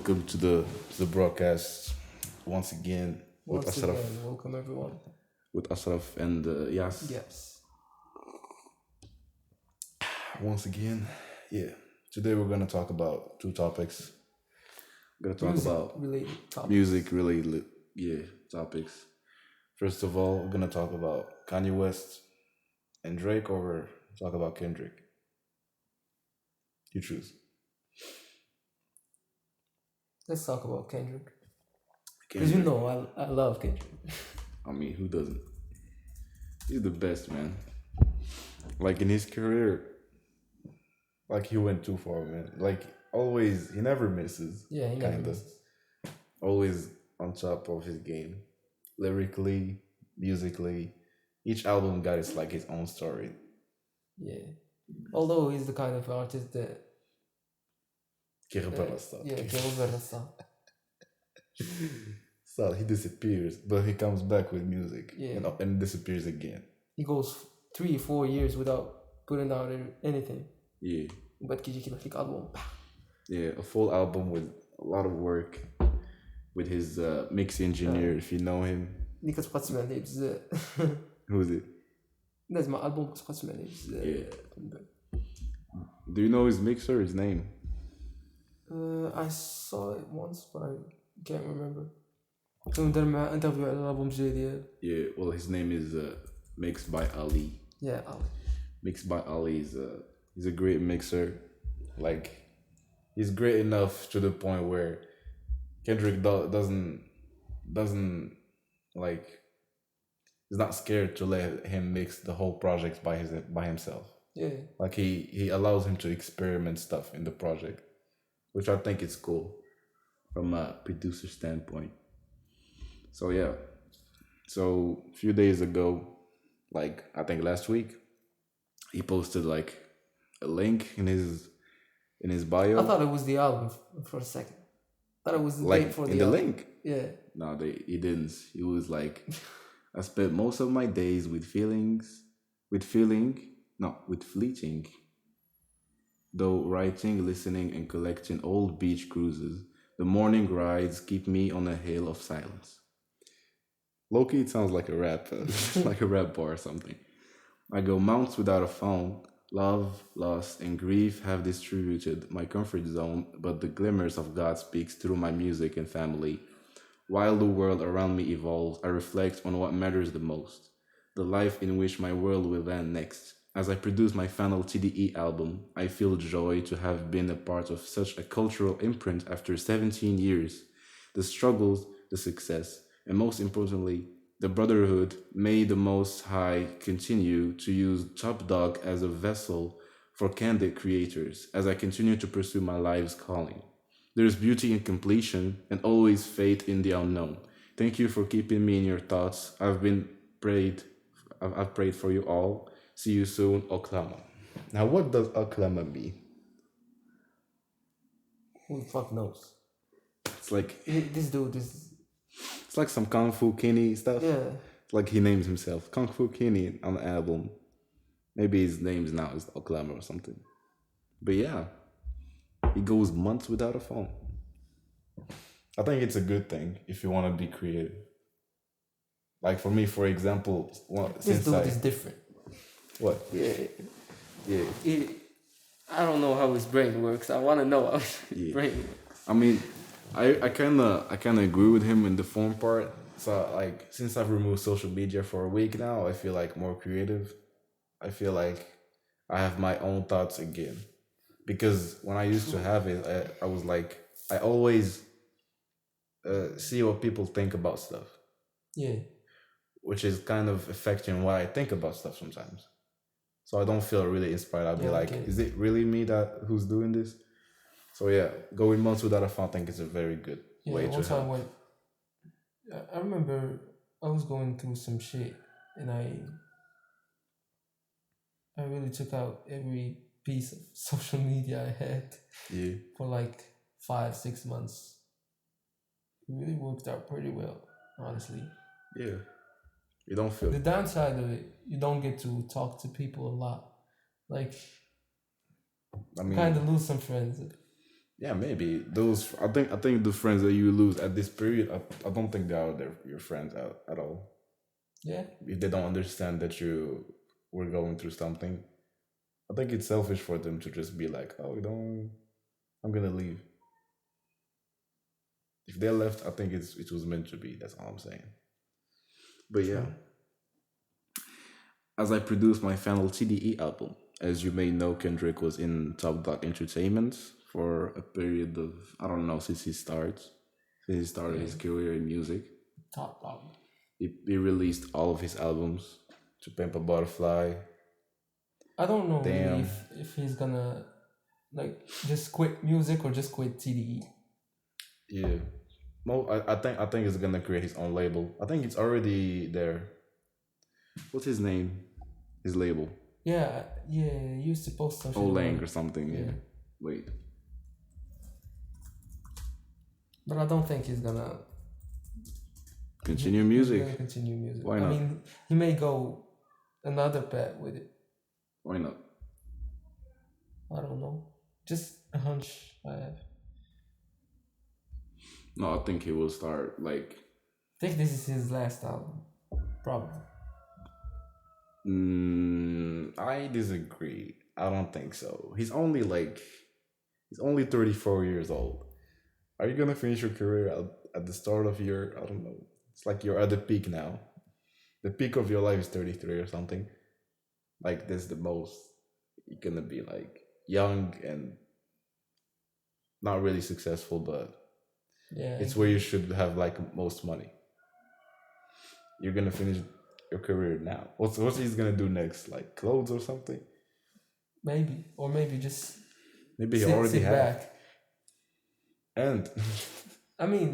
welcome to the broadcast once again with Once Ashraf, again, welcome everyone. and Yas. Yes. Once again, yeah. Today we're gonna talk about two topics. We're gonna talk Music about related topics. music related, topics. First of all, we're gonna talk about Kanye West and Drake, or we're talk about Kendrick. You choose. Let's talk about Kendrick. Because you Kendrick. know I love Kendrick. I mean, who doesn't? He's the best, man. Like in his career, like he went too far, man. Like always, he never misses. Yeah, he never Kinda. misses. Always on top of his game, lyrically, musically. Each album got his own story. Yeah. Although he's the kind of artist that Que repara só. que over So he disappears, but he comes back with music, Yeah. and disappears again. He goes 3-4 years without putting out anything. Yeah, وبعد كيجي كده فيك album. yeah, a full album with a lot of work, with his mix engineer, if you know him. اللي كتبقى تسمع ليه بزاف. Who's it? لازم البوم كتبقى تسمع ليه بزاف. Do you know his mixer? His name? I saw it once but I can't remember. كنت ندير معاه انترفيو على الالبوم الجاي ديالو. Yeah, well, his name is Mixed by Ali. Yeah, Ali. Mixed by Ali he's a great mixer. Like, he's great enough to the point where Kendrick doesn't like, he's not scared to let him mix the whole project by himself. Yeah. Like he allows him to experiment stuff in the project, which I think is cool from a producer standpoint. So yeah. So a few days ago, like I think last week, he posted like a link in his bio. I thought it was the album for a second. I thought it was the Like date for in the the album. link. Yeah. No, he didn't. He was like, I spent most of my days with fleeting. Though writing, listening, and collecting old beach cruises, the morning rides keep me on a hill of silence. Low-key, it sounds like a rap, like a rap bar or something. I go months without a phone. Love, loss, and grief have distributed my comfort zone, but the glimmers of God speaks through my music and family. While the world around me evolves, I reflect on what matters the most, the life in which my world will land next. As I produce my final TDE album, I feel joy to have been a part of such a cultural imprint after 17 years. The struggles, the success, and most importantly, the brotherhood. May the Most High continue to use Top Dog as a vessel for candid creators as I continue to pursue my life's calling. There is beauty in completion and always faith in the unknown. Thank you for keeping me in your thoughts. I've prayed for you all. See you soon, Oklahoma. Now, what does Oklahoma mean? Who the fuck knows? It's like This dude is. it's like some Kung Fu Kenny stuff. Yeah. It's like he names himself Kung Fu Kenny on the album. Maybe his name now is Oklahoma or something. But yeah, he goes months without a phone. I think it's a good thing if you want to be creative. Like for me, for example, This dude is different. What? Yeah. I don't know how his brain works. I want to know how his brain works. I mean, I kind of agree with him in the phone part. So like, since I've removed social media for a week now, I feel like more creative. I feel like I have my own thoughts again, because when I used to have it, I was like, I always see what people think about stuff. Yeah. Which is kind of affecting what I think about stuff sometimes. So I don't feel really inspired. I'll be like, is it really me who's doing this? So yeah, going months without a phone, I think is a very good way to help. I remember I was going through some shit and I really took out every piece of social media I had for like 5-6 months. It really worked out pretty well, honestly. Yeah. You don't feel... The downside of it, you don't get to talk to people a lot. Like, I mean, kind of lose some friends. Yeah, maybe those. I think the friends that you lose at this period, I don't think they are your friends at all. Yeah. If they don't understand that you were going through something, I think it's selfish for them to just be like, "Oh, don't. I'm gonna leave." If they left, I think it was meant to be. That's all I'm saying. But yeah, True. as I produced my final TDE album, as you may know, Kendrick was in Top Dog Entertainment for a period of I don't know since he started Yeah. his career in music. Top dog. He released all of his albums, To Pimp a Butterfly, I don't know really Damn, if he's gonna like just quit music or just quit TDE. yeah. I think he's gonna create his own label. I think it's already there. What's his name? His label, Yeah, yeah. You used to post some shit about Olang it. or something. Yeah, Yeah. Wait. but I don't think he's gonna Continue he's music. gonna continue music. Why I not? mean, he may go another path with it. Why not? I don't know. Just a hunch I have. No, I think he will start like. I think this is his last album, probably. I disagree. I don't think so. He's only 34 years old. Are you gonna finish your career at the start of your? I don't know. It's like you're at the peak now. The peak of your life is 33 or something. Like this, the most you're gonna be like young and not really successful, but Yeah, it's where you should have like most money. You're gonna finish your career now. What's he's gonna do next? Like clothes or something? maybe, or maybe just Maybe he already sit have. back. And I mean,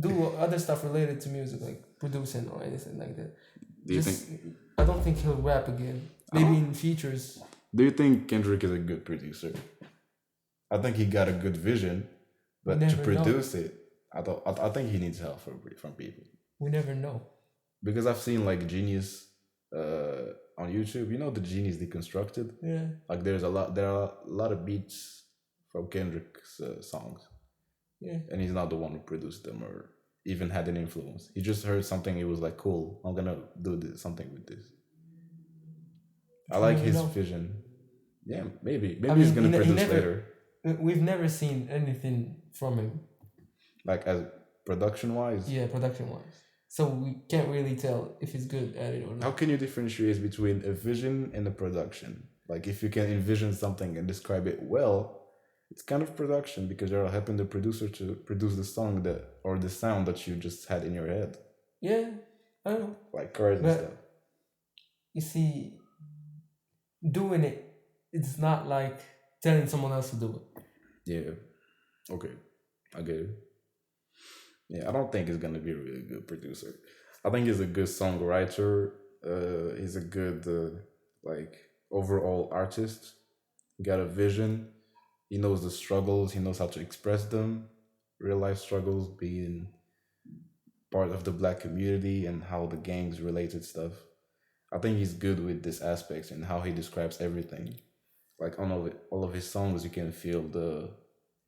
do other stuff related to music, like producing or anything like that. do you Just, think? I don't think he'll rap again. Maybe in features. Do you think Kendrick is a good producer? I think he got a good vision, We but to never know. produce it, I think he needs help from people. We never know. Because I've seen like Genius on YouTube. You know the Genius Deconstructed. Yeah. Like there are a lot of beats from Kendrick's songs, Yeah. and he's not the one who produced them or even had an influence. He just heard something. He was like, "Cool, I'm gonna do something with this." I like his vision. Yeah, maybe he's gonna produce later. We've never seen anything from him. Like as production wise. Yeah, production wise. So we can't really tell if he's good at it or not. How can you differentiate between a vision and a production? Like if you can envision something and describe it well, it's kind of production because you're helping the producer to produce the song or the sound that you just had in your head. Yeah, I know. Like chords and stuff. You see, doing it's not like telling someone else to do it. Yeah. Okay. I get it. Yeah, I don't think he's gonna be a really good producer. I think he's a good songwriter. He's a good like overall artist. He got a vision. He knows the struggles. He knows how to express them. Real life struggles, being part of the black community and how the gangs related stuff. I think he's good with this aspect and how he describes everything. Like on all of his songs, you can feel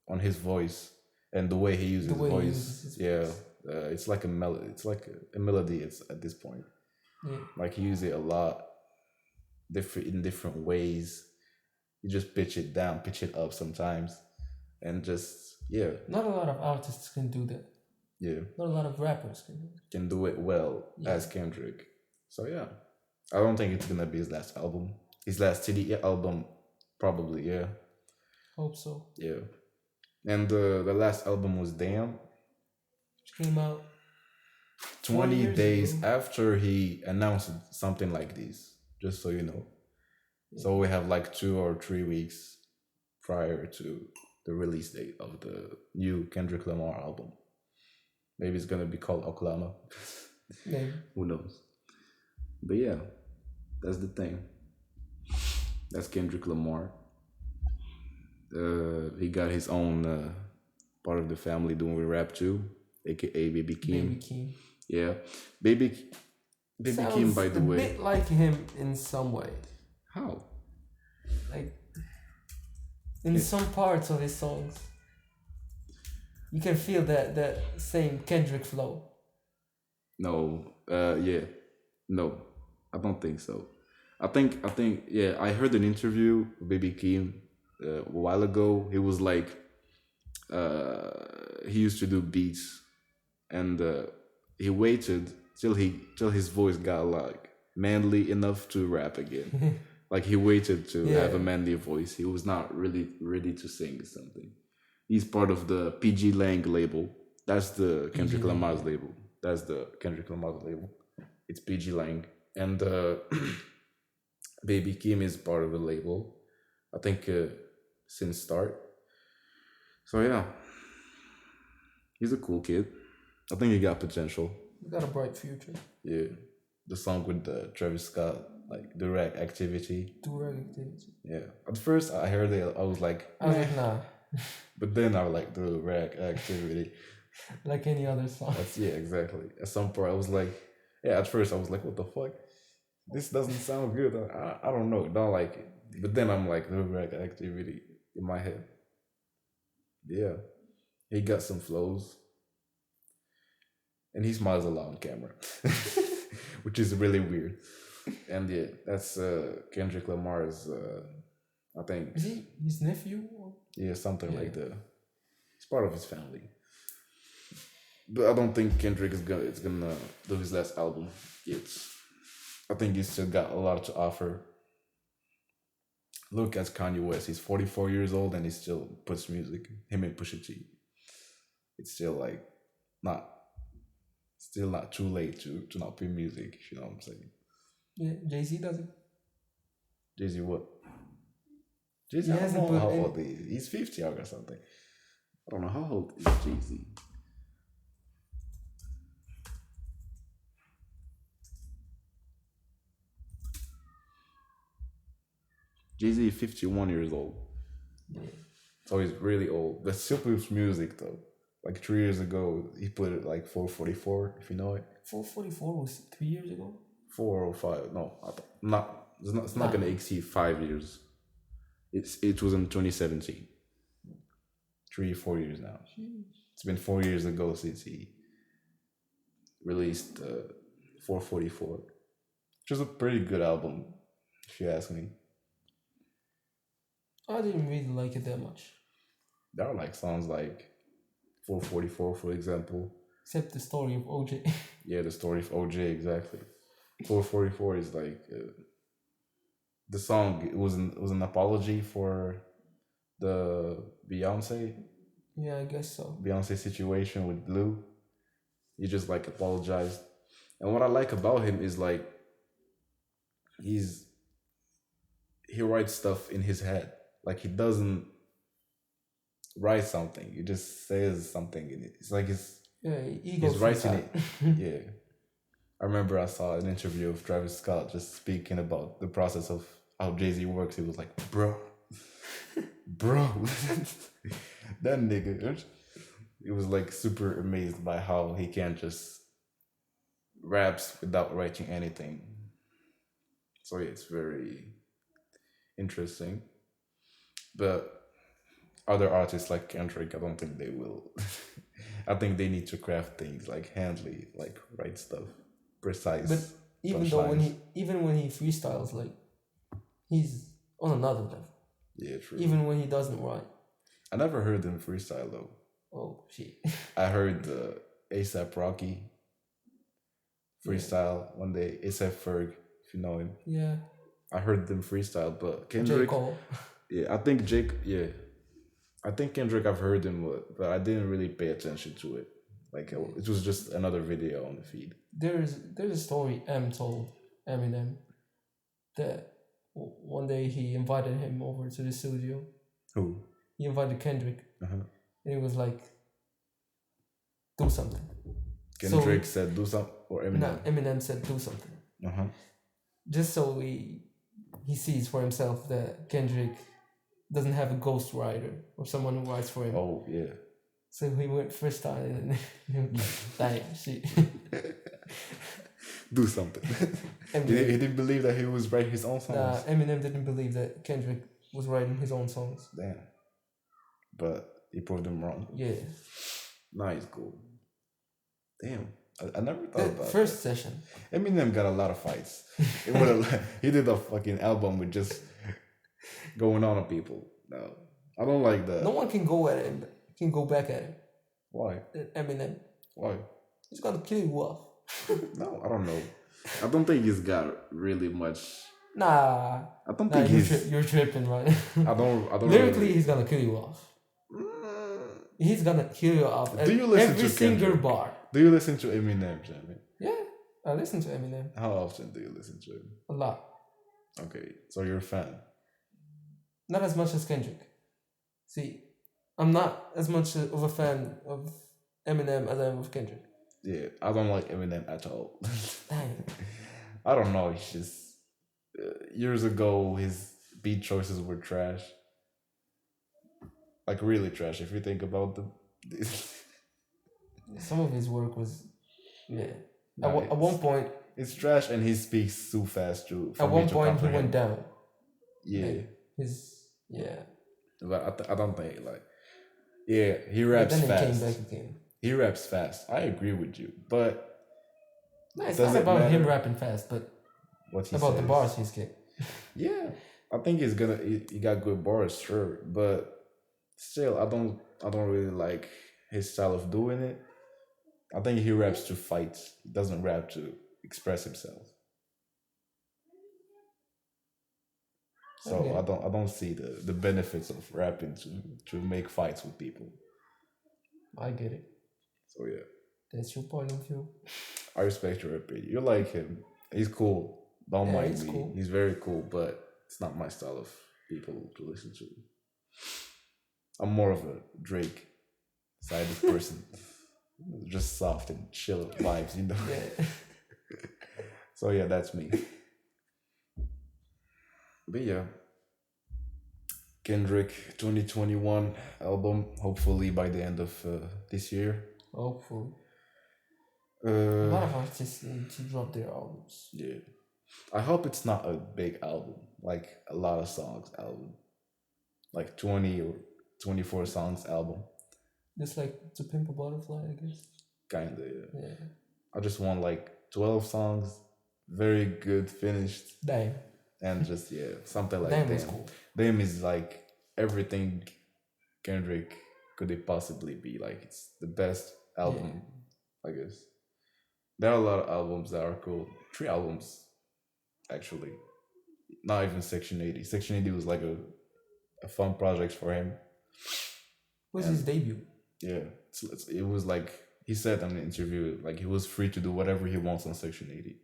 on his voice and the way he uses his voice. Yeah, it's like a melody. It's like a melody. It's at this point. Yeah. Like he uses it a lot, in different ways. You just pitch it down, pitch it up sometimes, and just yeah. Not a lot of artists can do that. Yeah. Not a lot of rappers can do it. Can do it well as Kendrick. So yeah, I don't think it's gonna be his last album. His last CD album, probably. Yeah. Hope so. Yeah. And the last album was Damn. Which came out 20 days after he announced something like this, just so you know. Yeah. So we have like 2 or 3 weeks prior to the release date of the new Kendrick Lamar album. Maybe it's going to be called Oklahoma. Maybe. Who knows? But yeah, that's the thing. That's Kendrick Lamar. He got his own part of the family doing rap too, aka Baby Keem. Baby Keem. Yeah, Baby Keem. By the way, a bit like him in some way. How? Like in some parts of his songs, You can feel that same Kendrick flow. No, yeah, no, I don't think so. I think, yeah. I heard an interview with Baby Keem a while ago. He was like, he used to do beats, and he waited till his voice got like manly enough to rap again. Like he waited to have a manly voice. He was not really ready to sing something. He's part of the PG Lang label. That's the Kendrick Lamar's label. That's the Kendrick Lamar's label. It's PG Lang. And Baby Kim is part of the label. I think since start. So yeah, he's a cool kid. I think he got potential. He got a bright future. Yeah, the song with Travis Scott, like Direct Activity. Direct Activity. Yeah. At first, I heard it. I was like, nah. But then I was like, Direct Activity. Like any other song. Yeah, exactly. At some point, I was like, yeah. At first, I was like, what the fuck? This doesn't sound good. I don't know. Don't like it. But then I'm like, Direct Activity in my head. Yeah, he got some flows. And he smiles a lot on camera, which is really weird. And yeah, that's Kendrick Lamar's. I think. Is he his nephew? Yeah, something like that. He's part of his family. But I don't think Kendrick is gonna do his last album yet. I think he's still got a lot to offer. Look at Kanye West. He's 44 years old and he still puts music. Him and Pusha T. It's still like still not too late to not play music, if you know what I'm saying. Yeah, Jay-Z does it. Jay-Z what? Jay-Z, I don't know how old he is. He's 50 or something. I don't know how old is Jay-Z. Jay-Z is 51 years old. Yeah. So he's really old. But still plays music though. Like 3 years ago, he put it like 444, if you know it. 444 was 3 years ago? 405. No, it's not gonna exceed 5 years. It was in 2017. 3-4 years now. Jeez. It's been 4 years ago since he released 444, which is a pretty good album, if you ask me. I didn't really like it that much. There are like songs like 444, for example. Except the story of OJ. Yeah, the story of OJ, exactly. 444 is like the song. It was an apology for the Beyonce. Yeah, I guess so. Beyonce situation with Blue. He just like apologized, and what I like about him is like he writes stuff in his head. Like he doesn't write something. He just says something in it. It's like he's writing it. Yeah. I remember I saw an interview of Travis Scott just speaking about the process of how Jay-Z works. He was like, bro, that nigga. He was like super amazed by how he can just raps without writing anything. So yeah, it's very interesting. But other artists like Kendrick, I don't think they will. I think they need to craft things like handily, like write stuff, precise. But even when he freestyles, like he's on another level. Yeah, true. Even when he doesn't write. I never heard him freestyle though. Oh shit! I heard A$AP Rocky freestyle one day. A$AP Ferg, if you know him. Yeah. I heard them freestyle, but Kendrick. J. Cole. Yeah, I think Kendrick, I've heard him, but I didn't really pay attention to it. Like it was just another video on the feed. There's a story told Eminem that one day he invited him over to the studio. Who? He invited Kendrick, and he was like, "Do something." Kendrick said, "Do something," or Eminem? No, Eminem said, "Do something." Just so he sees for himself that Kendrick doesn't have a ghostwriter or someone who writes for him. Oh, yeah. So he went freestyle and he was like, damn, shit. Do something. He didn't believe that he was writing his own songs. Nah, Eminem didn't believe that Kendrick was writing his own songs. Damn. But he proved him wrong. Yeah. Nice, cool. Damn, I never thought The about first that. session. Eminem got a lot of fights. He did a fucking album with just going on people. No, I don't like that. No one can go at him. Can go back at him. Why? Eminem. Why? He's gonna kill you off. No, I don't know. I don't think he's got really much. Nah. I don't think you're tripping, right? I don't. Lyrically, really... he's gonna kill you off. He's gonna kill you off. Do you listen every to single Kendrick? bar? Do you listen to Eminem, Jamie? Yeah, I listen to Eminem. How often do you listen to him? A lot. Okay, so you're a fan. Not as much as Kendrick. See, I'm not as much of a fan of Eminem as I am of Kendrick. Yeah, I don't like Eminem at all. Dang. I don't know. It's just years ago, his beat choices were trash. Like really trash. If you think about them. Some of his work was, yeah. At one point, it's trash, and he speaks too fast too. At one point, he went down. Yeah. Yeah. But I don't think he raps then fast. He came back again. He raps fast. I agree with you, but it's not about him rapping fast, but what he about says. the bars he's getting. Yeah, I think he's gonna. He got good bars, sure, but still, I don't really like his style of doing it. I think he raps to fight. He doesn't rap to express himself. So okay. I don't see the benefits of rapping to make fights with people. I get it. So yeah. That's your point of view. I respect your opinion. You like him. He's cool. Don't mind me. Cool. He's very cool, but it's not my style of people to listen to. I'm more of a Drake side of person. Just soft and chill vibes, you know. Yeah. So yeah, that's me. But yeah, Kendrick 2021 album, hopefully by the end of this year. Hopefully. A lot of artists need to drop their albums. Yeah. I hope it's not a big album, like a lot of songs album. Like 20 or 24 songs album. Just like To Pimp a Butterfly, I guess. Kinda, yeah. I just want like 12 songs, very good, finished. Damn. And just, something like Damn. Is cool. Damn is like everything Kendrick could it possibly be. Like, it's the best album, I guess. There are a lot of albums that are cool. 3 albums, actually. Not even Section 80. Section 80 was like a fun project for him. Was his debut? Yeah. It was like, he said in the interview, like he was free to do whatever he wants on Section 80.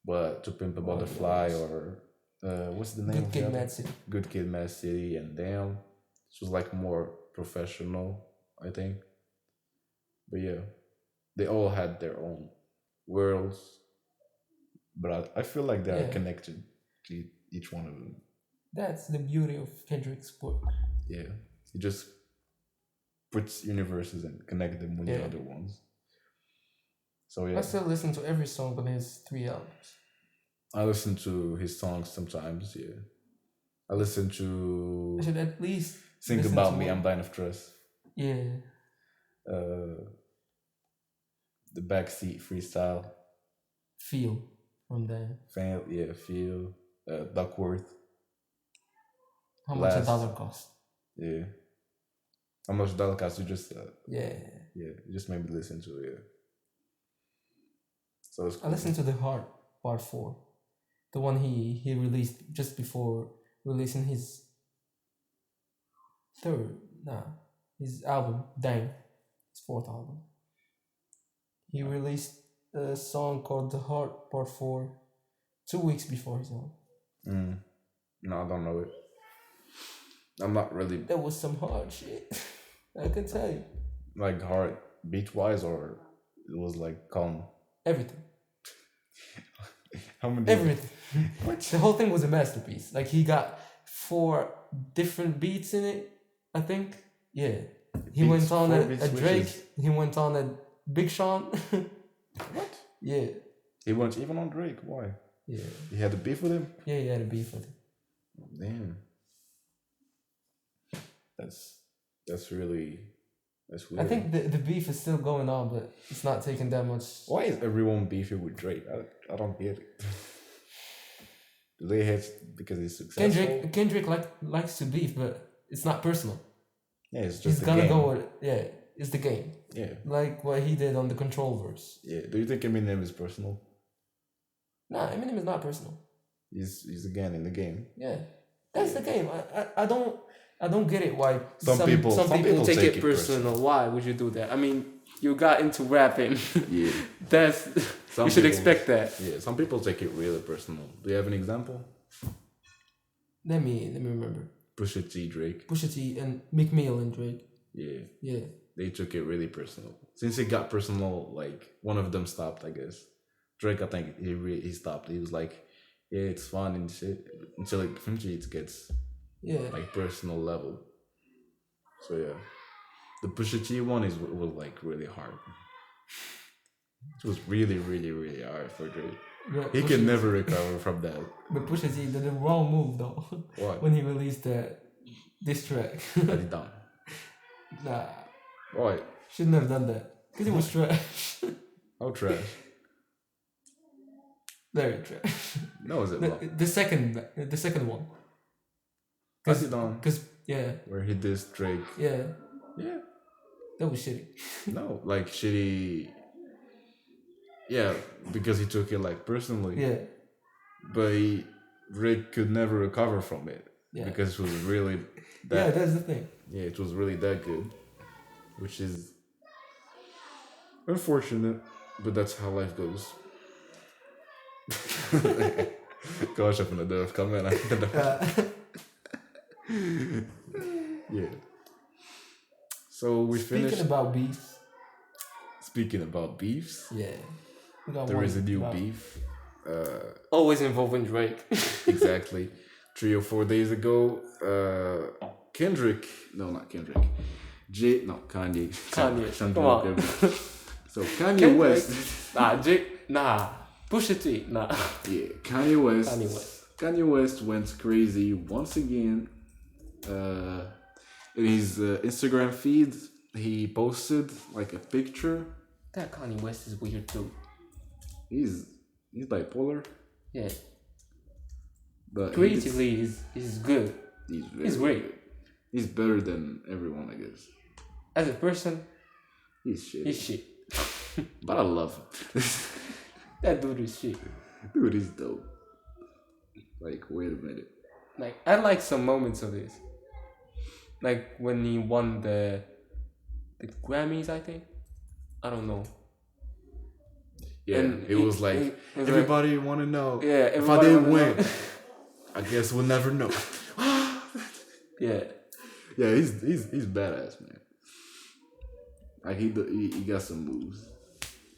But To Pimp a Butterfly or what's the name? Good Kid, Mad City. Good Kid, Mad City, and Damn. This was like more professional, I think. But yeah, they all had their own worlds. But I feel like they are connected to each one of them. That's the beauty of Kendrick's work. Yeah, he just puts universes and connect them with the other ones. So yeah, I still listen to every song on his 3 albums. I listen to his songs sometimes. Yeah, I listen to. I should at least Think About Me. I'm Dying of Trust. Yeah. The Backseat Freestyle. Feel from there. Feel. Duckworth. How much $1 cost? Yeah. How much $1 cost? You just. Yeah, you just made me listen to it. Yeah. So it's cool. I listened to The Heart Part 4, the one he released just before releasing his his album, Dang, his 4th album. He released a song called The Heart Part 4 2 weeks before his album. No, I don't know it. I'm not really. That was some hard shit. I can tell you. Like hard beat wise, or it was like calm. Everything. How many? Everything. The whole thing was a masterpiece. Like he got 4 different beats in it, I think. Yeah. He went on at Drake. He went on at Big Sean. What? Yeah. He went even on Drake. Why? Yeah. He had a beef with him? Yeah, he had a beef with him. Damn. That's really That's I weird. think the beef is still going on, but it's not taking that much. Why is everyone beefing with Drake? I don't get it. Do they hate because he's successful? Kendrick likes to beef, but it's not personal. Yeah, it's just He's a gonna game. go with it. Yeah, it's the game. Yeah. Like what he did on the Control verse. Yeah. Do you think Eminem is personal? Nah, Eminem is not personal. He's again in the game. Yeah, that's the game. I don't get it why Some people take it personal. Why would you do that? I mean, you got into rapping. Yeah. That's you should expect that. Yeah, some people take it really personal. Do you have an example? Let me remember. Pusha T, Drake. Pusha T and McMill and Drake. Yeah. Yeah. They took it really personal. Since it got personal, like one of them stopped, I guess. Drake, I think he stopped. He was like, yeah, it's fun and shit. Until eventually it gets like personal level. So yeah. The Pusha T one was like really hard. It was really, really, really hard for Drake. But He can never recover from that. But Pusha T did the wrong move though. What? When he released that diss track. That he done. Nah. Why? Shouldn't have done that. Because it was trash. How trash? Very trash. No, is it not? The second one. Has he done? Because yeah. Where he dissed Drake. Yeah. Yeah. That was shitty. No, like shitty. Yeah, because he took it like personally. Yeah. But Drake could never recover from it. Yeah. Because it was really that. Yeah, that's the thing. Yeah, it was really that good. Which is unfortunate, but that's how life goes. Gosh, up in the dove, come in. Yeah. So we finished. Speaking about beefs. Yeah. There is a new beef. Always involving Drake. Exactly. 3 or 4 days ago, Kendrick. No, not Kendrick. Kanye. Kanye. Come on. So Kanye West. Pusha T. Nah. Yeah, Kanye West went crazy once again. In his Instagram feed, he posted like a picture. That Kanye West is weird too. He's bipolar. Yeah. But creatively, he's good. He's great. Good. He's better than everyone, I guess. As a person, he's shit. He's shit. But I love him. That dude is shit. Dude is dope. Like, wait a minute. Like, I like some moments of this. Like when he won the Grammys, I think. I don't know. Yeah, and it was like, everybody want to know. Yeah, if I didn't win, I guess we'll never know. Yeah. Yeah, he's badass, man. Like he got some moves.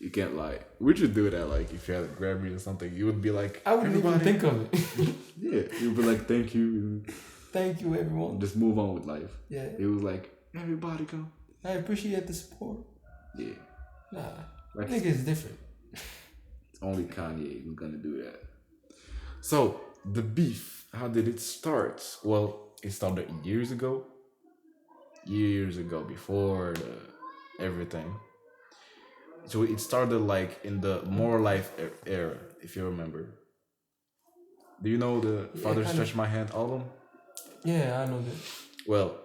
You can't lie. Would you do that? Like if you had a Grammy or something, you would be like, I wouldn't even think of it. Yeah, you'd be like, thank you. Thank you, everyone. Just move on with life. Yeah. It was like, everybody come. I appreciate the support. Yeah. Nah, like, I think it's different. Only Kanye who's gonna do that. So the beef, how did it start? Well, it started years ago. Before everything. So it started like in the More Life era, if you remember. Do you know the Father Stretch My Hand album? Yeah, I know that. Well,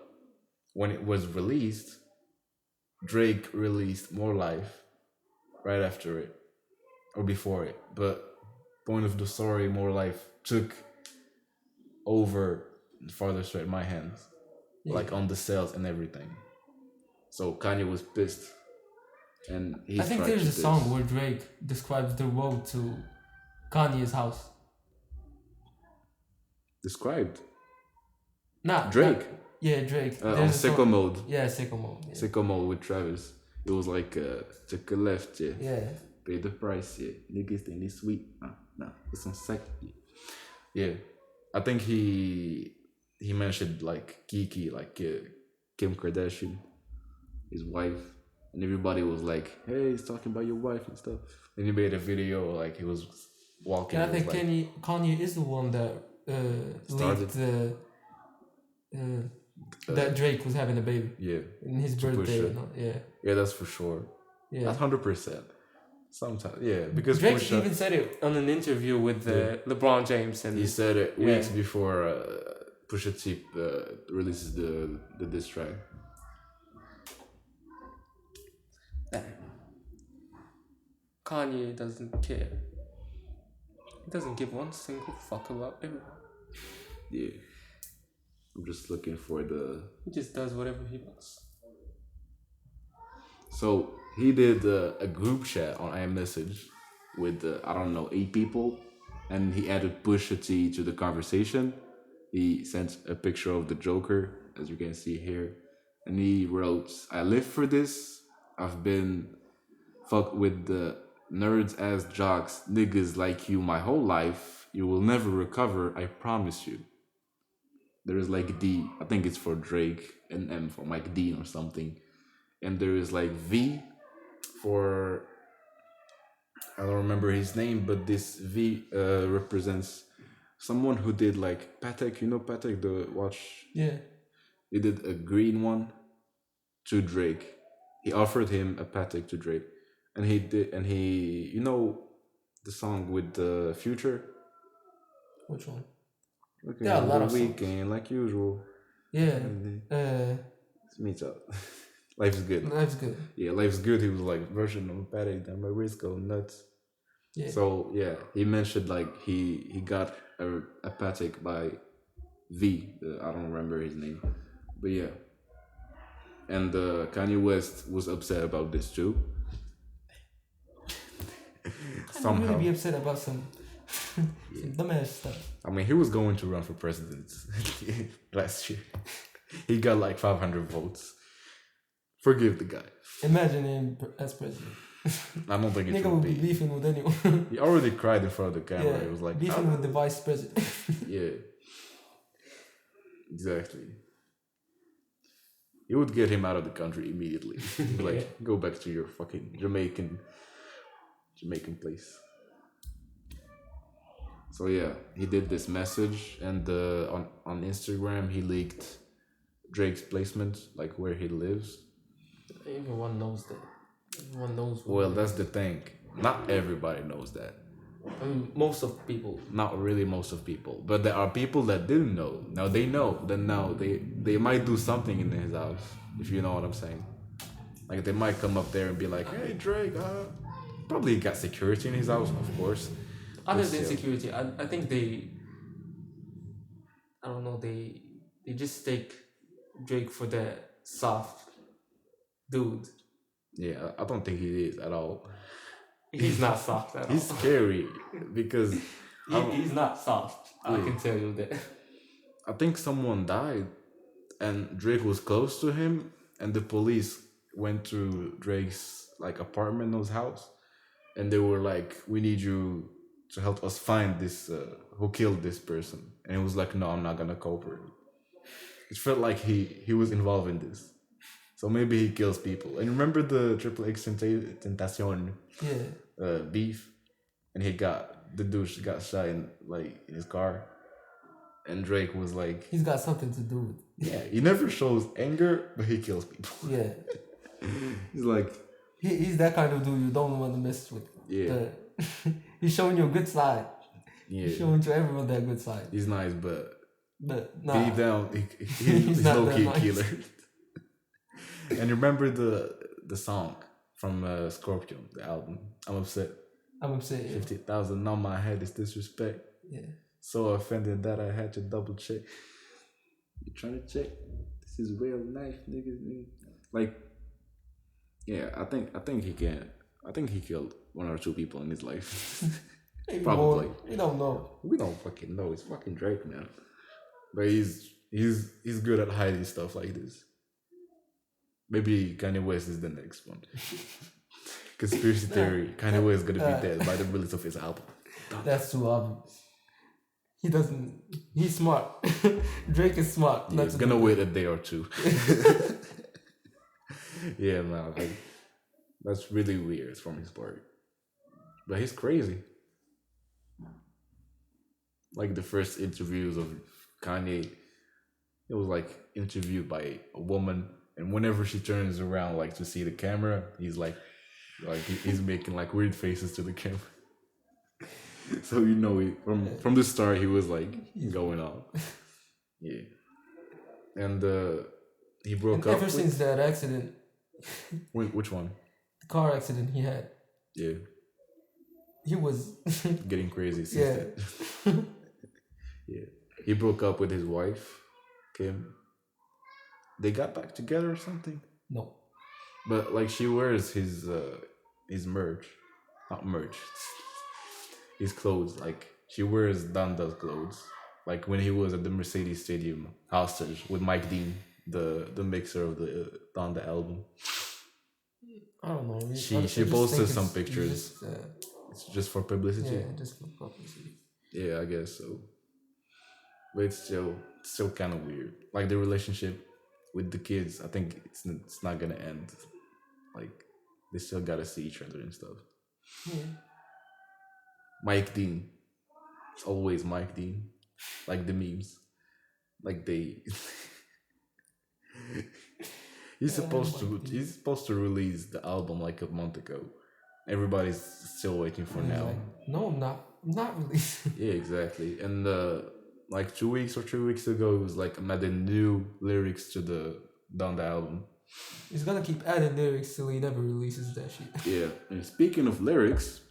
when it was released, Drake released More Life right after it, or before it. But point of the story, More Life took over Father Stretch My Hands, like on the sales and everything. So Kanye was pissed. And I think there's a song where Drake describes the road to Kanye's house. Described? Nah. Drake? Yeah, Drake. On Sicko Mode. Yeah, Sicko Mode. Yeah. Sicko Mode with Travis. It was like, take a left, yeah. Yeah. Pay the price, yeah. Niggas think they sweet. Nah, it's on sec. Yeah. I think he mentioned like Kiki, like Kim Kardashian, his wife. And everybody was like, hey, he's talking about your wife and stuff. And he made a video like he was walking. Yeah, I think like, Kanye is the one that leaked that Drake was having a baby Yeah, in his to push birthday. it. And all. Yeah, Yeah, that's for sure. yeah. That's 100%. Sometimes, yeah, because Drake Pusha, even said it on an interview with LeBron James, and he said it weeks Yeah. before Pusha T releases the diss track. Kanye doesn't care. He doesn't give one single fuck about everyone. Yeah, I'm just looking for the. He just does whatever he wants. So he did a group chat on iMessage with I don't know 8 people, and he added Pusha T to the conversation. He sent a picture of the Joker, as you can see here, and he wrote, "I live for this. I've been fucked with the nerds ass jocks niggas like you my whole life. You will never recover, I promise you." There is like D, I think it's for Drake, and M for Mike Dean or something, and there is like V for, I don't remember his name, but this V represents someone who did like Patek, you know Patek, the watch. Yeah. He did a green one to Drake. He offered him a Patek to Drake, and he did, and he, you know, the song with the Future. Which one? Okay, There are a lot the of songs. weekend like usual. Yeah. It's me too. Life's good. Life's good. Yeah, life's good. He was like version of Patek, and my wrist go nuts. Yeah. So yeah, he mentioned like he got a Patek by V. I don't remember his name, but yeah. And Kanye West was upset about this too. I'd really be upset about some dumbass stuff. I mean, he was going to run for president last year. He got like 500 votes. Forgive the guy. Imagine him as president. I don't think it Nigga would would be be. beefing with anyone. He already cried in front of the camera. Yeah, He was like, beefing with the vice president. Yeah, exactly. He would get him out of the country immediately. He'd be like, go back to your fucking Jamaican place. So yeah, he did this message, and on Instagram he leaked Drake's placement, like where he lives. Everyone knows that. Everyone knows. Well, that's the thing. Not everybody knows that. I mean, most of people. Not really most of people, but there are people that didn't know. Now they know. Then now they might do something in his house, if you know what I'm saying. Like they might come up there and be like, "Hey Drake, probably got security in his house, of course." Other But than still. security, I think they. I don't know. They just take Drake for that soft dude. Yeah, I don't think he is at all. He's not soft at all. He's scary because He's not soft. I can tell you that. I think someone died and Drake was close to him, and the police went to Drake's like apartment or his house, and they were like, "We need you to help us find this who killed this person." And he was like, "No, I'm not gonna cooperate." It felt like he was involved in this, so maybe he kills people. And remember the Triple X Tentacion Yeah. beef, and the douche got shot in his car, and Drake was like, He's got something to do with it. yeah, he never shows anger, but he kills people. Yeah. He's like, He's that kind of dude you don't want to mess with. yeah, He's showing you a good side. yeah, He's showing to everyone that good side. he's nice, but Nah. deep down, he's not low that key nice. killer. And remember the song from Scorpion, the album, I'm upset. I'm upset. Yeah. 50,000 on my head is disrespect. Yeah. So offended that I had to double check. You trying to check? This is real life, niggas. Like, yeah, I think he can. I think he killed 1 or 2 people in his life. Maybe Probably. more. We don't know. We don't fucking know. It's fucking Drake, man. But he's good at hiding stuff like this. Maybe Kanye West is the next one. Conspiracy theory. Kanye West is gonna be dead by the release of his album. That's too obvious. He doesn't. He's smart. Drake is smart. Yeah, he's gonna wait a day or 2. Yeah, man. Like, that's really weird from his part. But he's crazy. Like the first interviews of Kanye, He was like interviewed by a woman, and whenever she turns around like to see the camera, he's he's making like weird faces to the camera. So you know, from the start, he was like He's going on. Yeah, and he and broke up ever with since that accident, which one? the car accident he had, Yeah, he was getting crazy since yeah. that. Yeah, he broke up with his wife, Kim. They got back together or something. No. But like she wears his merch, not merch, his clothes. Like she wears Danda's clothes. Like when he was at the Mercedes Stadium hostage with Mike Dean, the mixer of the Donda album. I don't know. She just posted think some it's pictures. just, It's just for publicity. yeah, just for publicity. Yeah, I guess so. But it's still kind of weird. Like the relationship with the kids, I think it's not gonna end. Like they still gotta see each other and stuff. Yeah. Mike Dean, it's always Mike Dean, like the memes, like they. Mike Dean. He's supposed to release the album like a month ago. Everybody's still waiting for And he's now. like, no, I'm not. I'm not releasing. Yeah, exactly. And like 2 weeks or 3 weeks ago, it was like I'm adding new lyrics to the down the album. He's gonna keep adding lyrics till he never releases that shit. Yeah. And speaking of lyrics,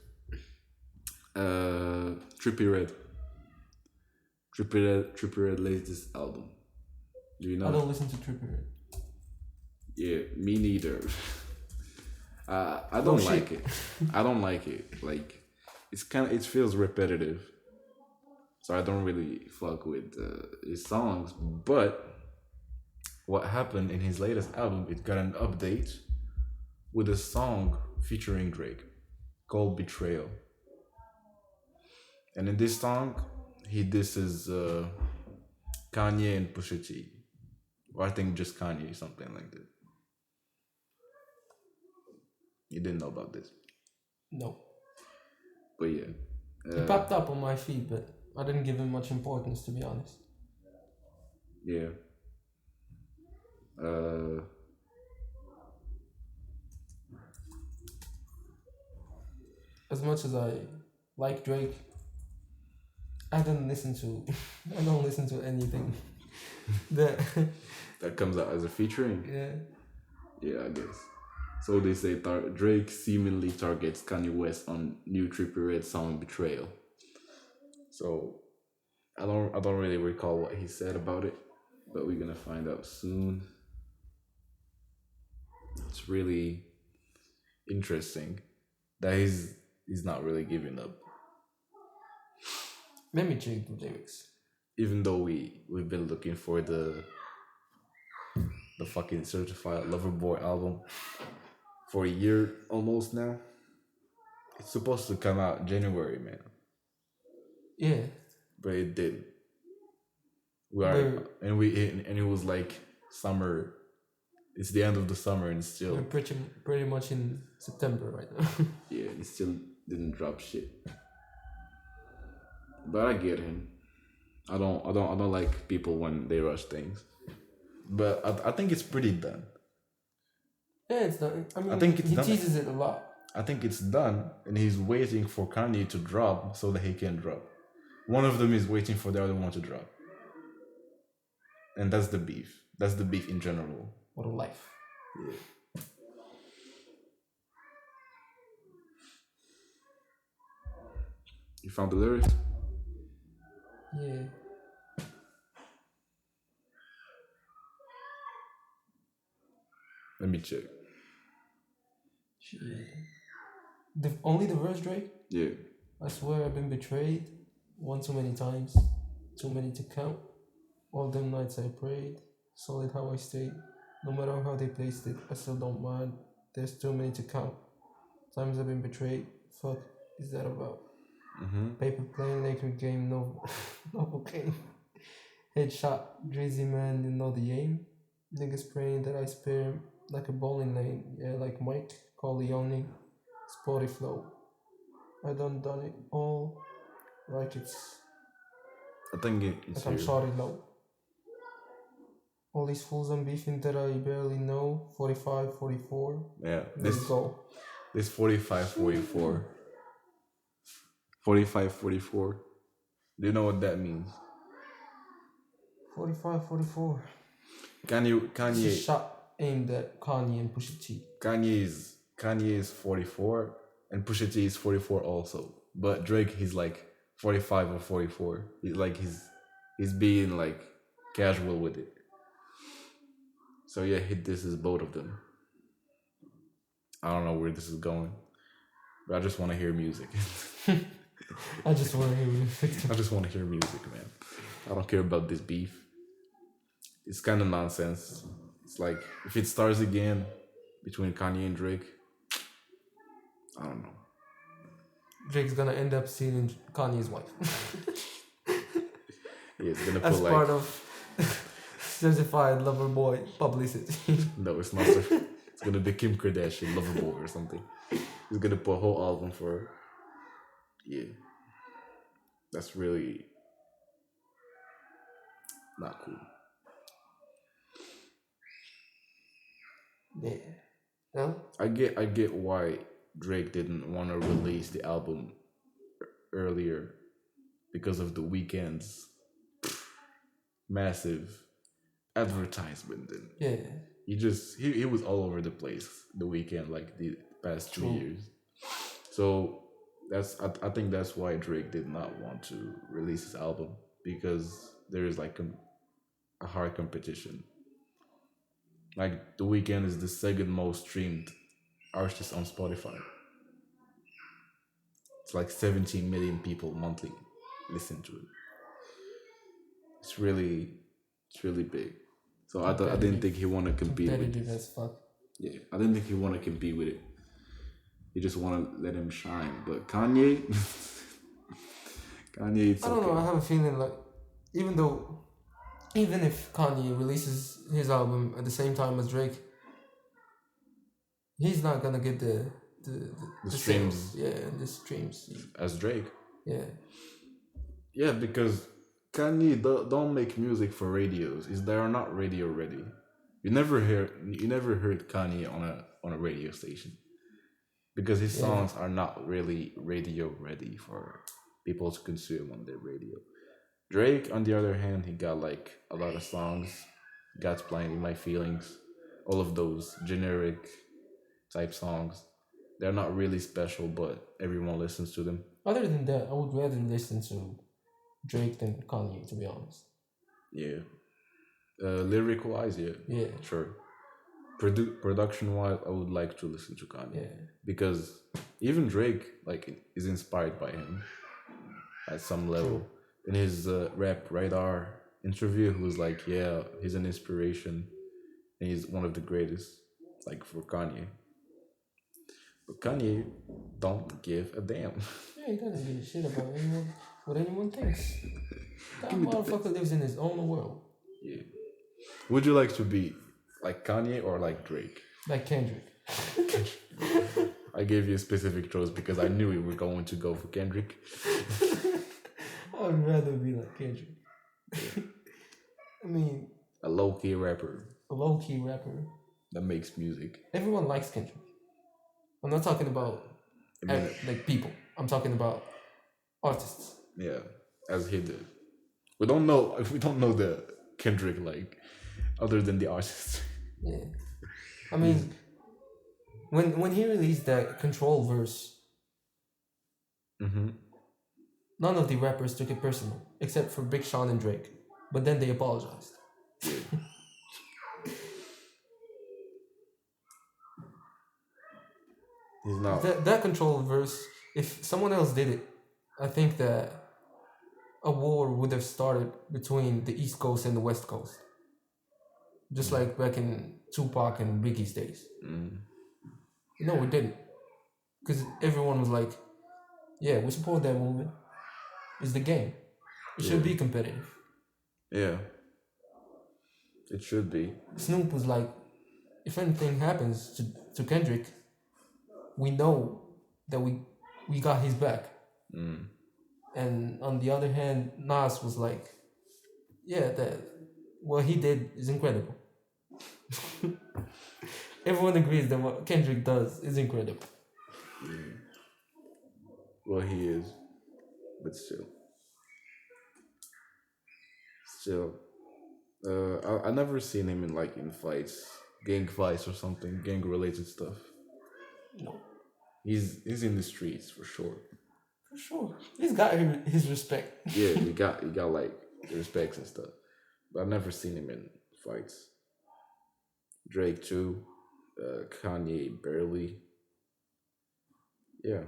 Trippie Red. Trippie Red latest album. Do you know? I don't listen to Trippie Red. Yeah, me neither. I No don't shit. like it. I don't like it. Like it feels repetitive. So I don't really fuck with his songs. But what happened in his latest album, it got an update with a song featuring Drake called Betrayal. And in this song, he disses Kanye and Pusha T. Or I think just Kanye, something like that. You didn't know about this. No. But yeah. He popped up on my feed, but I didn't give him much importance, to be honest. Yeah. As much as I like Drake, I don't listen to anything that that comes out as a featuring. yeah. Yeah, I guess. So they say Drake seemingly targets Kanye West on new Trippie Red song Betrayal. So I don't really recall what he said about it, but we're gonna find out soon. It's really interesting that he's not really giving up. Let me check the lyrics. Even though we've been looking for the fucking Certified Lover Boy album for a year almost now. It's supposed to come out January, man. Yeah. But it didn't. And it was like summer. It's the end of the summer and still. We're pretty much in September right now. Yeah, it still didn't drop shit. But I get him. I don't like people when they rush things. But I think it's pretty done. Yeah, it's done. I mean, think it's he done. teases it a lot. I think it's done, and he's waiting for Kanye to drop so that he can drop. One of them is waiting for the other one to drop. And that's the beef. That's the beef in general. What a life. Yeah. You found the lyrics? Yeah. Let me check. Shit. Only the verse, Drake? Yeah. I swear I've been betrayed. One too many times. Too many to count. All them nights I prayed. Solid how I stayed. No matter how they placed it, I still don't mind. There's too many to count. Times I've been betrayed. Fuck is that about? Paper plane, Laker game, no game. Headshot, Drizzy man, you know the aim. Niggas praying that I spare him like a bowling lane. Yeah, like Mike, Corleone, Sporty flow. I done it all like it's I think it's like I'm here. sorry low. All these fools I'm beefing that I barely know. 45, 44. Yeah, There you go. this 45, 44. 45, 44. Do you know what that means? 45, 44. Kanye, It's a Kanye, shot aimed at Kanye and Pusha T. Kanye is 44, and Pusha T is 44 also. But Drake, he's like 45 or 44. He's being like casual with it. So yeah, this is both of them. I don't know where this is going, but I just want to hear music. I just want to hear music. I just want to hear music, man. I don't care about this beef. It's kind of nonsense. It's like if it starts again between Kanye and Drake, I don't know. Drake's gonna end up stealing Kanye's wife. Yeah, it's gonna As put part like of certified lover boy publicity. no, it's not. It's gonna be Kim Kardashian, Loverboy or something. He's gonna put a whole album for her. Yeah, that's really not cool. Yeah. No? I get why Drake didn't want to release the album earlier because of the weekend's massive advertisement. And Yeah. he was all over the place the weekend, like the past 2 years. So I think that's why Drake did not want to release his album, because there is like a hard competition. Like The Weeknd is the second most streamed artist on Spotify. It's like 17 million people monthly listen to it. It's really big. So I didn't think he want to compete with Competitive it. as fuck. Yeah, I didn't think he want to compete with it. He just want to let him shine. But Kanye, Kanye, it's I don't okay. know, I have a feeling like even if Kanye releases his album at the same time as Drake, he's not gonna get the streams. sales. Yeah, the streams. As Drake. Yeah. Yeah, because Kanye don't make music for radios. They are not radio ready. You never heard Kanye on a radio station, because his songs are not really radio ready for people to consume on their radio. Drake, on the other hand, he got like a lot of songs. God's Playing in My Feelings, all of those generic type songs. They're not really special, but everyone listens to them. Other than that, I would rather listen to Drake than Kanye, to be honest. Yeah. Lyric wise, yeah. Yeah. Sure. Production wise, I would like to listen to Kanye. Yeah. Because even Drake is inspired by him at some level. True. In his Rap Radar interview, he was like, yeah, he's an inspiration and he's one of the greatest, like, for Kanye. But Kanye don't give a damn. Yeah, he doesn't give a shit about what anyone thinks. That motherfucker lives in his own world. Yeah. Would you like to be like Kanye or like Drake? Like Kendrick. I gave you a specific choice because I knew you were going to go for Kendrick. I would rather be like Kendrick. I mean, a low-key rapper. A low-key rapper that makes music. Everyone likes Kendrick. I'm not talking about like people. I'm talking about artists. Yeah, as he did. We don't know the Kendrick like other than the artists. Yeah, I mean, when he released that Control verse, none of the rappers took it personal except for Big Sean and Drake. But then they apologized. He's not. That Control verse, if someone else did it, I think that a war would have started between the East Coast and the West Coast. Just like back in Tupac and Biggie's days. No, it didn't. Because everyone was like, yeah, we support that movement. It's the game. It should be competitive. Yeah. It should be. Snoop was like, if anything happens to Kendrick, we know that we got his back. And on the other hand, Nas was like, yeah, that what he did is incredible. Everyone agrees that what Kendrick does is incredible. Yeah. Well, he is, but still. I never seen him in like in fights, gang fights or something, gang related stuff. No, He's in the streets for sure. for sure. He's got his respect. Yeah, he got like respects and stuff. But I've never seen him in fights. Drake too, Kanye barely. Yeah.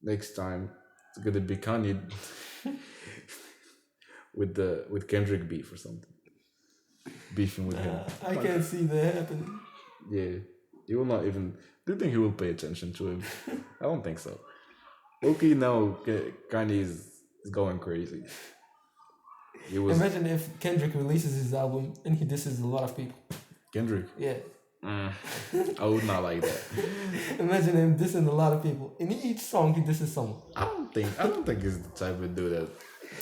Next time it's gonna be Kanye with Kendrick beef or something. Beefing with him. I can't see that happening. Yeah. He will not even. Do you think he will pay attention to him? I don't think so. Okay, now Kanye is going crazy. He was Imagine if Kendrick releases his album and he disses a lot of people. Kendrick. Yeah. I would not like that. Imagine him dissing a lot of people. In each song, he disses someone. I don't think he's the type of dude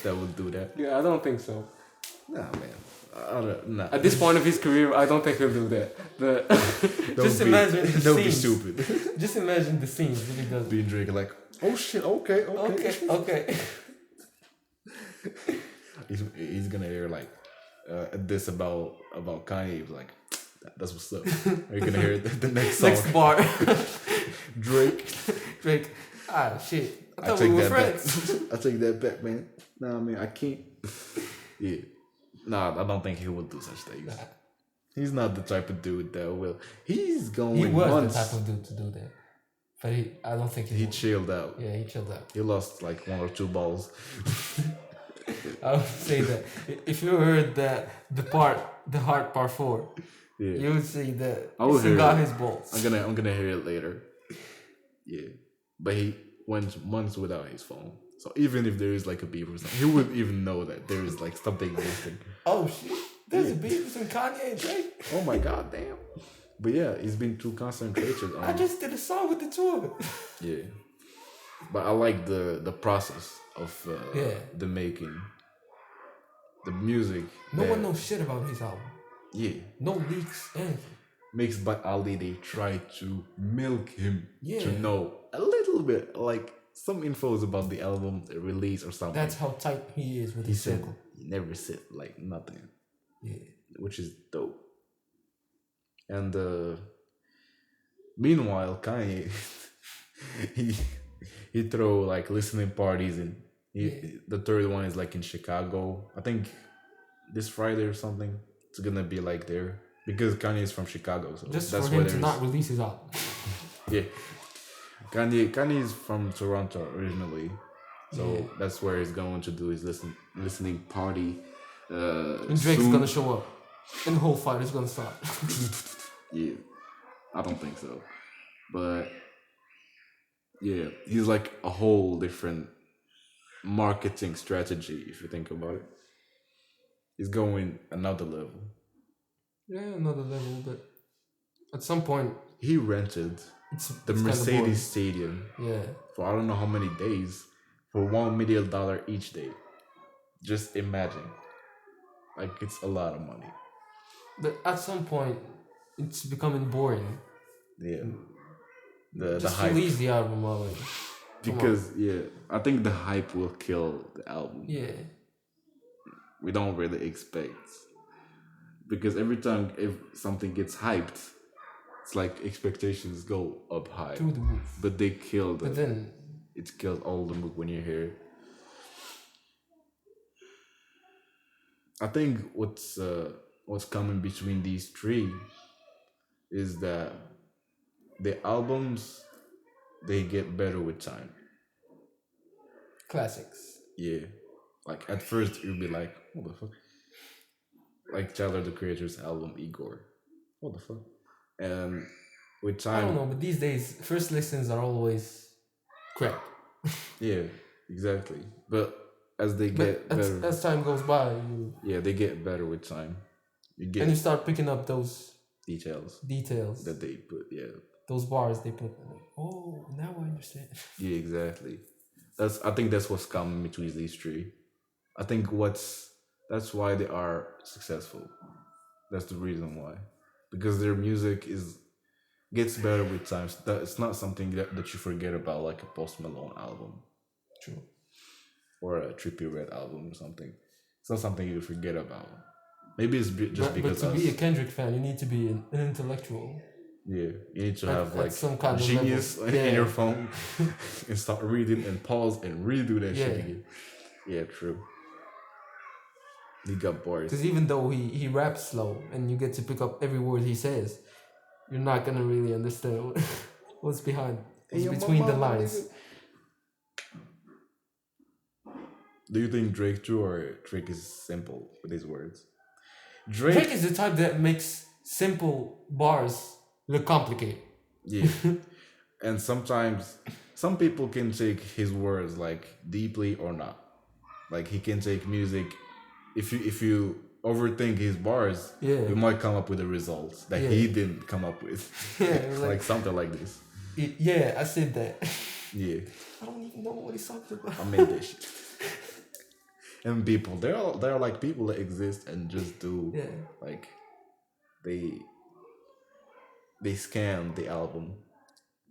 that would do that. Yeah, I don't think so. Nah, man. I don't, nah. At this point of his career, I don't think he'll do that. But just imagine the don't be scenes. stupid. Just imagine the scenes that he does. Being Drake like, oh shit, okay. Okay. He's gonna hear like this about Kanye. He's like, that's what's up. Are you gonna hear the next song? Next bar. Drake. Ah, shit. I I thought take we were that friends. back. I take that back, man. Nah, man, I can't. Yeah. Nah, I don't think he would do such things. He's not the type of dude that will. He's going He was months. the type of dude to do that. But I don't think He chilled out. Yeah, he chilled out. He lost like 1 or 2 balls. I would say that if you heard the hard part 4, Yeah. you would see that I will he hear got it. his balls. I'm gonna hear it later. Yeah. But he went months without his phone. So even if there is like a beef or something, he wouldn't even know that there is like something missing. Oh shit! There's a beef between Kanye and Drake. Oh my god, damn. But yeah, he's been too concentrated on. I just did a song with the two of them. Yeah. But I like the process of the making, the music. No one knows shit about his album. Yeah. No leaks, anything. Mixed by Ali, they try to milk him to Yeah. know a little bit, like some infos about the album, the release or something. That's how tight he is with He his said circle. he never said like nothing, Yeah. which is dope. And meanwhile, Kanye, he throw like listening parties and the third one is like in Chicago. I think this Friday or something. It's gonna be like there because Kanye is from Chicago, so Just that's for him to not release his album. Yeah, Kanye is from Toronto originally, so that's where he's going to do his listening party. And Drake's gonna show up, and the whole fight is gonna start. Yeah, I don't think so, but yeah, he's like a whole different marketing strategy if you think about it. He's going another level. Yeah, another level, but at some point, He rented the it's Mercedes Stadium yeah, for I don't know how many days for $1 million each day. Just imagine. Like it's a lot of money. but at some point, it's becoming boring. Yeah. The Just hype. release the album already. Because I think the hype will kill the album. Yeah, We don't really expect. Because every time if something gets hyped, it's like expectations go up high. through the roof. But they kill But then, it kills all the mood when you hear it. I think what's coming between these three is that the albums they get better with time. classics. Yeah. Like at first you'll be like, what the fuck? Like Tyler the Creator's album Igor. What the fuck? And with I time don't know, but these days, first listens are always crap. yeah, exactly. But as they get But better as time goes by, they get better with time. You get and you start picking up those details details, that they put, those bars they put. Like, oh, now I understand. Yeah, exactly. I think that's what's common between these three. I think what's That's why they are successful. That's the reason why. Because their music is gets better with time. So that it's not something that you forget about, like a Post Malone album True. or a Trippie Red album or something. It's not something you forget about. Maybe it's just But because to be a us. Kendrick fan, you need to be an intellectual Yeah, you need to have at like some kind of Genius level. in your Yeah. phone and start reading and pause and redo that shit Yeah. again. Yeah, true. He got bars. Because even though he raps slow and you get to pick up every word he says, you're not gonna really understand what's behind, Hey, what's yo, between the mama, lines. nigga. Do you think Drake true or Drake is simple with his words? Drake Drake, is the type that makes simple bars look complicated. yeah. And sometimes some people can take his words like deeply or not. Like he can take music. If you overthink his bars, Yeah. you might come up with a result that Yeah. he didn't come up with. Yeah, like something like this. Yeah, I said that. Yeah, I don't even know what he's talking about. I made this shit. And people, they're like people that exist and just do Yeah. like they scan the album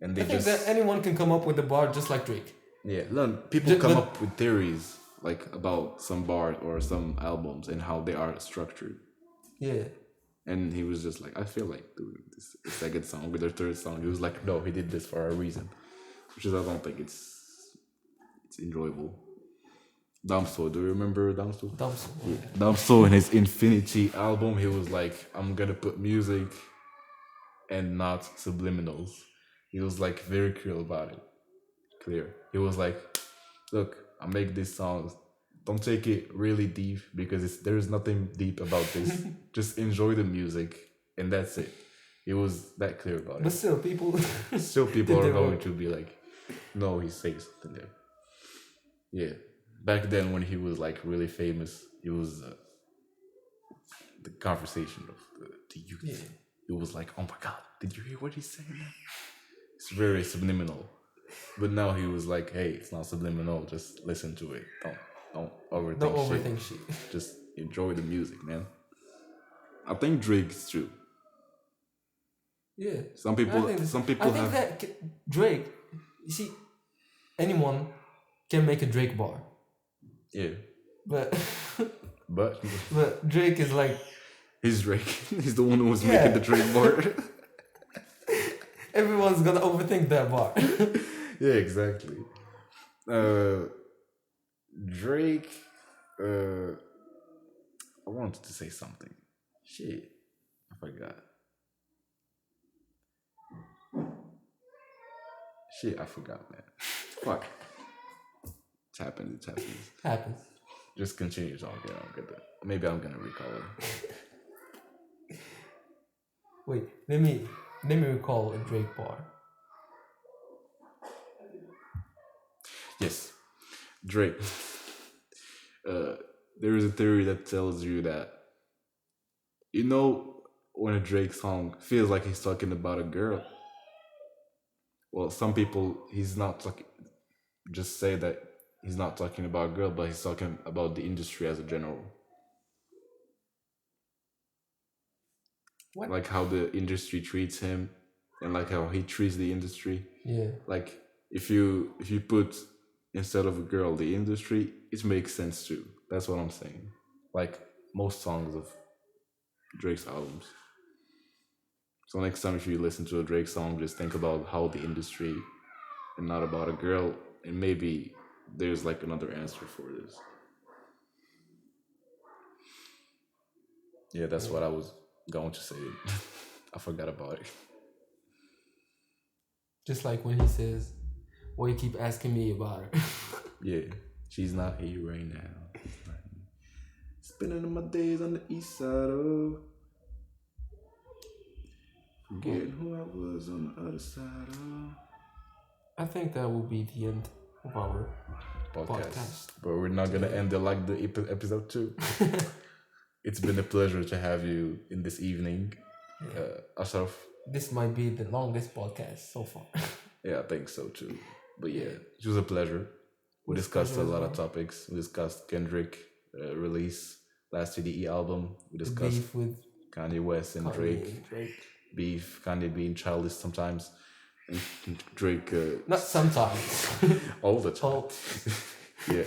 and I they think that just anyone can come up with a bar just like Drake. yeah. Learn people come But up with theories like about some bars or some albums and how they are structured. yeah, And he was just like, I feel like doing this second song with their third song. He was like, no, he did this for a reason, which is I don't think it's enjoyable. Damso, do you remember Damso? Damso. Yeah. Damso in his Infinity album, he was like, I'm gonna put music and not subliminals. He was like very clear about it. Clear. He was like, look, I make these songs. Don't take it really deep because there's nothing deep about this. Just enjoy the music and that's it. He was that clear about But it. still, people. Still, people did are their going work. to be like, no, he says something there. Yeah. Back then, when he was like really famous, it was the conversation of the youth. Yeah. It was like, oh my God, did you hear what he's saying? It's very subliminal. But now he was like, hey, it's not subliminal. Just listen to it. Don't overthink Don't shit. overthink shit. Just enjoy the music, man. I think Drake is true. Yeah. Some people I think have that Drake, you see, anyone can make a Drake bar. yeah. But But but Drake is like, he's Drake. He's the one who was Yeah. making the Drake bar. everyone's gonna overthink that bar. Yeah, exactly. Drake. I wanted to say something. Shit, I forgot. Shit, I forgot, man. Fuck. It's happened. It happens. Happens. Just continue talking. I'll get that. Maybe I'm gonna recall it. Wait, let me recall a Drake bar. Yes, Drake. There is a theory that tells you that when a Drake song feels like he's talking about a girl. Well, some people he's not talking. Just say that he's not talking about a girl, but he's talking about the industry as a general. What? Like how the industry treats him, and like how he treats the industry. Yeah. Like if you put instead of a girl the industry, it makes sense too. That's what I'm saying. Like most songs of Drake's albums. So next time if you listen to a Drake song, just think about how the industry and not about a girl, and maybe there's like another answer for this. Yeah, that's what I was going to say. I forgot about it. Just like when he says, "Why you keep asking me about her?" Yeah, she's not here right now. Spending my days on the east side of forgetting who I was on the other side of I think that will be the end of our podcast. But we're not gonna end it like the episode 2. It's been a pleasure to have you in this evening, Ashraf. This might be the longest podcast so far. Yeah, I think so too. But yeah, it was a pleasure. We discussed a lot of topics. We discussed Kendrick release, last CDE album. We The discussed beef with Kanye West and Kanye Drake. and Drake. Beef, Kanye being childish sometimes, and Drake Not sometimes. all the time. Oh, Yeah.